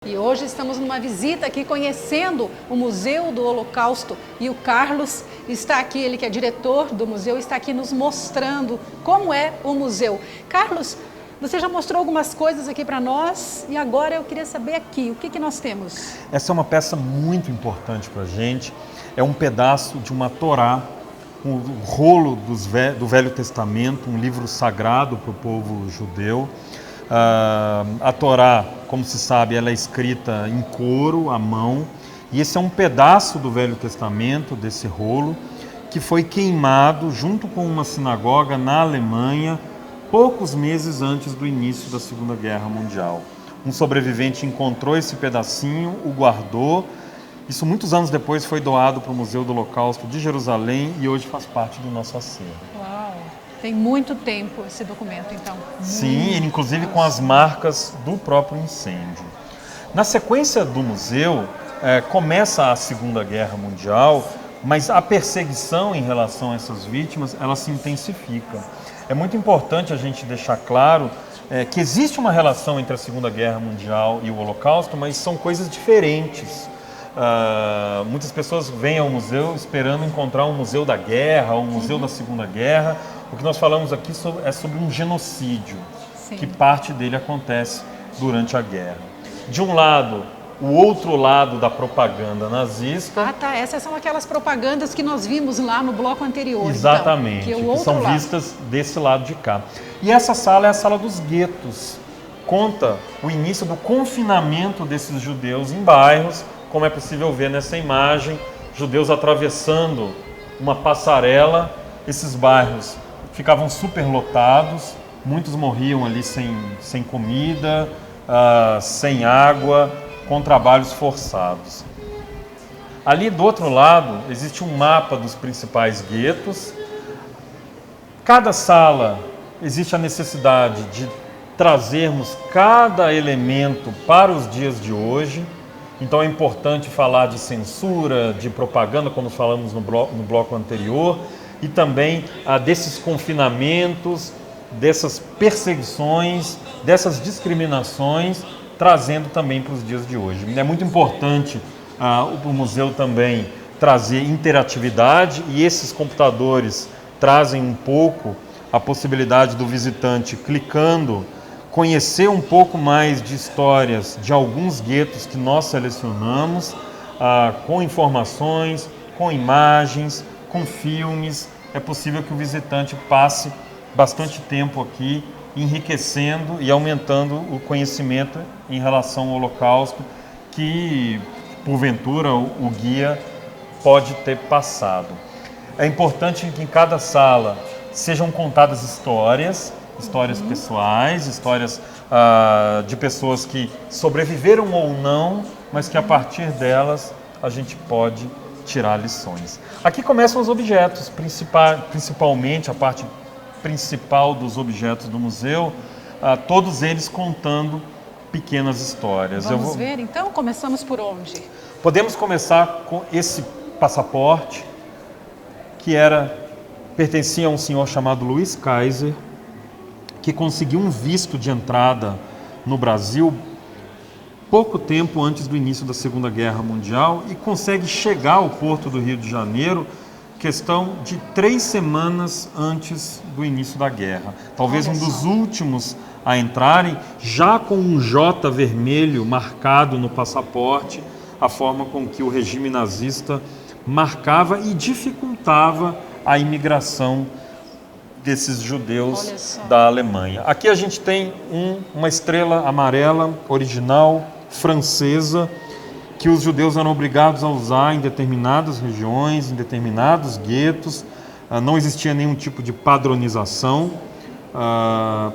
E hoje estamos numa visita aqui conhecendo o Museu do Holocausto e o Carlos está aqui, ele que é diretor do museu, está aqui nos mostrando como é o museu. Carlos, você já mostrou algumas coisas aqui para nós e agora eu queria saber aqui, o que nós temos? Essa é uma peça muito importante para a gente, é um pedaço de uma Torá, um rolo do Velho Testamento, um livro sagrado para o povo judeu. A Torá, como se sabe, ela é escrita em couro, à mão, e esse é um pedaço do Velho Testamento, desse rolo, que foi queimado junto com uma sinagoga na Alemanha, poucos meses antes do início da Segunda Guerra Mundial. Um sobrevivente encontrou esse pedacinho, o guardou. Isso muitos anos depois foi doado para o Museu do Holocausto de Jerusalém e hoje faz parte do nosso acervo. Uau! Tem muito tempo esse documento, então. Sim, inclusive com as marcas do próprio incêndio. Na sequência do museu, começa a Segunda Guerra Mundial, mas a perseguição em relação a essas vítimas, ela se intensifica. É muito importante a gente deixar claro que existe uma relação entre a Segunda Guerra Mundial e o Holocausto, mas são coisas diferentes. Muitas pessoas vêm ao museu esperando encontrar um museu da guerra, um museu da Segunda Guerra. O que nós falamos aqui é sobre um genocídio, que parte dele acontece durante a guerra. De um lado, o outro lado da propaganda nazista. Ah, tá. Essas são aquelas propagandas que nós vimos lá no bloco anterior. Exatamente, então, que são vistas desse lado de cá. E essa sala é a sala dos guetos. Conta o início do confinamento desses judeus em bairros, como é possível ver nessa imagem, judeus atravessando uma passarela. Esses bairros ficavam superlotados, muitos morriam ali sem comida, sem água, com trabalhos forçados. Ali do outro lado existe um mapa dos principais guetos. Cada sala existe a necessidade de trazermos cada elemento para os dias de hoje. Então é importante falar de censura, de propaganda, como falamos no bloco anterior, e também desses confinamentos, dessas perseguições, dessas discriminações, trazendo também para os dias de hoje. É muito importante o museu também trazer interatividade, e esses computadores trazem um pouco a possibilidade do visitante, clicando, conhecer um pouco mais de histórias de alguns guetos que nós selecionamos, com informações, com imagens, com filmes. É possível que o visitante passe bastante tempo aqui, enriquecendo e aumentando o conhecimento em relação ao Holocausto, que, porventura, o guia pode ter passado. É importante que em cada sala sejam contadas histórias pessoais, histórias de pessoas que sobreviveram ou não, mas que a partir delas a gente pode tirar lições. Aqui começam os objetos, principalmente a parte principal dos objetos do museu, todos eles contando pequenas histórias. Vamos ver então? Começamos por onde? Podemos começar com esse passaporte, que pertencia a um senhor chamado Luiz Kaiser, que conseguiu um visto de entrada no Brasil pouco tempo antes do início da Segunda Guerra Mundial e consegue chegar ao porto do Rio de Janeiro questão de 3 semanas antes do início da guerra. Talvez um dos últimos a entrarem, já com um J vermelho marcado no passaporte, a forma com que o regime nazista marcava e dificultava a imigração desses judeus da Alemanha. Aqui a gente tem uma estrela amarela original francesa, que os judeus eram obrigados a usar em determinadas regiões, em determinados guetos. Não existia nenhum tipo de padronização.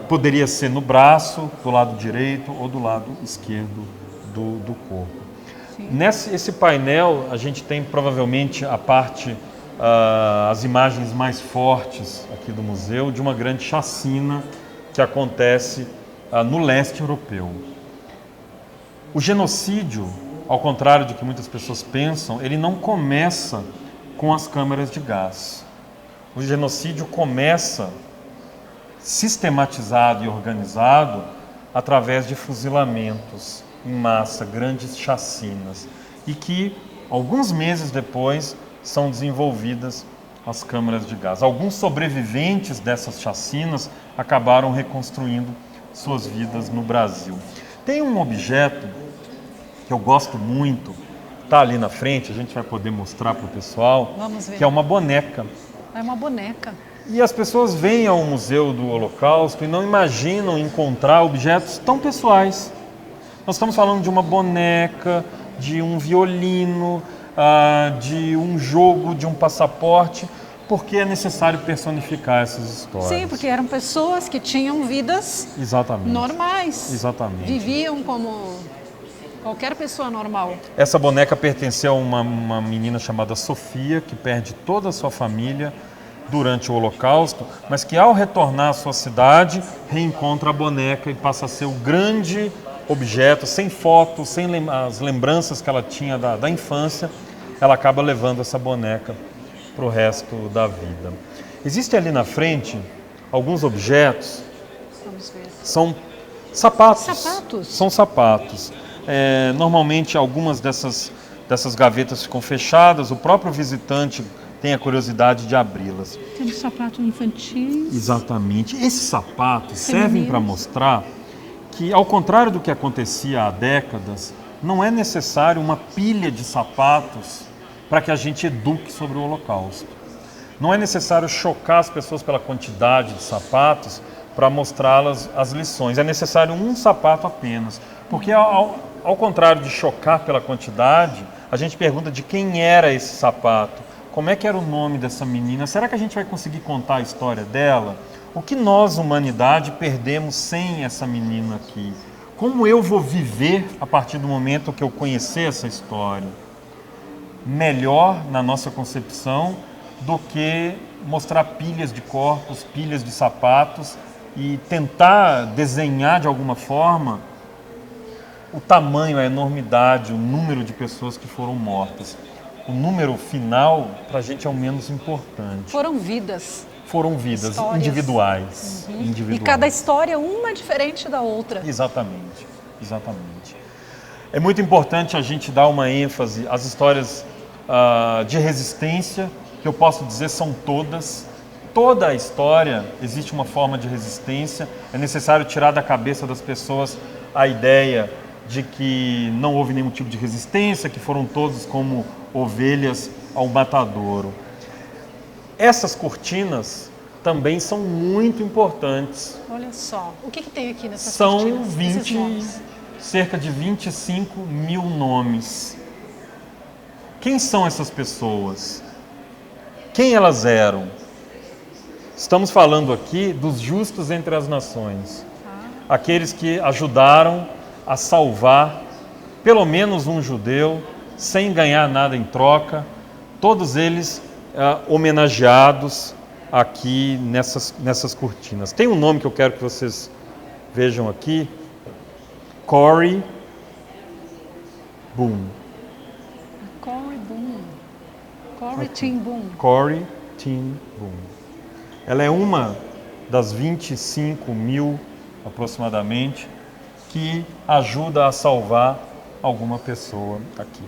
Poderia ser no braço, do lado direito ou do lado esquerdo do corpo. Nesse painel a gente tem provavelmente as imagens mais fortes aqui do museu de uma grande chacina que acontece no leste europeu. O genocídio, ao contrário do que muitas pessoas pensam, ele não começa com as câmaras de gás. O genocídio começa sistematizado e organizado através de fuzilamentos em massa, grandes chacinas, e que alguns meses depois são desenvolvidas as câmaras de gás. Alguns sobreviventes dessas chacinas acabaram reconstruindo suas vidas no Brasil. Tem um objeto que eu gosto muito, está ali na frente, a gente vai poder mostrar para o pessoal, Vamos ver. que é uma boneca. É uma boneca. E as pessoas vêm ao Museu do Holocausto e não imaginam encontrar objetos tão pessoais. Nós estamos falando de uma boneca, de um violino, de um jogo, de um passaporte, porque é necessário personificar essas histórias. Sim, porque eram pessoas que tinham vidas Exatamente. normais. Exatamente. Viviam como qualquer pessoa normal. Essa boneca pertenceu a uma menina chamada Sofia, que perde toda a sua família durante o Holocausto, mas que ao retornar à sua cidade, reencontra a boneca e passa a ser o grande objeto, sem fotos, sem as lembranças que ela tinha da infância, ela acaba levando essa boneca para o resto da vida. Existem ali na frente alguns objetos, Vamos ver. são sapatos. Sapatos? São sapatos. Normalmente algumas dessas gavetas ficam fechadas, o próprio visitante tem a curiosidade de abri-las. Tem um sapato infantil. Exatamente. Esses sapatos servem para mostrar que, ao contrário do que acontecia há décadas, não é necessário uma pilha de sapatos para que a gente eduque sobre o Holocausto. Não é necessário chocar as pessoas pela quantidade de sapatos para mostrá-las as lições. É necessário um sapato apenas. Porque, ao contrário de chocar pela quantidade, a gente pergunta de quem era esse sapato. Como é que era o nome dessa menina? Será que a gente vai conseguir contar a história dela? O que nós, humanidade, perdemos sem essa menina aqui? Como eu vou viver a partir do momento que eu conhecer essa história? Melhor, na nossa concepção, do que mostrar pilhas de corpos, pilhas de sapatos e tentar desenhar de alguma forma o tamanho, a enormidade, o número de pessoas que foram mortas. O número final, para a gente, é o menos importante. Foram vidas. Foram vidas Histórias. individuais. E cada história, uma diferente da outra. Exatamente, exatamente. É muito importante a gente dar uma ênfase às histórias de resistência, que eu posso dizer são todas. Toda a história existe uma forma de resistência. É necessário tirar da cabeça das pessoas a ideia de que não houve nenhum tipo de resistência, que foram todos como ovelhas ao matadouro. Essas cortinas também são muito importantes. Olha só, o que tem aqui nessas São cortinas? cerca de 25 mil nomes. Quem são essas pessoas? Quem elas eram? Estamos falando aqui dos justos entre as nações. Aqueles que ajudaram a salvar pelo menos um judeu, sem ganhar nada em troca, todos eles homenageados aqui nessas cortinas. Tem um nome que eu quero que vocês vejam aqui, Corrie Boom. Corrie Boom. Corrie Ten Boom. Corrie Ten Boom. Ela é uma das 25 mil, aproximadamente, que ajuda a salvar alguma pessoa aqui.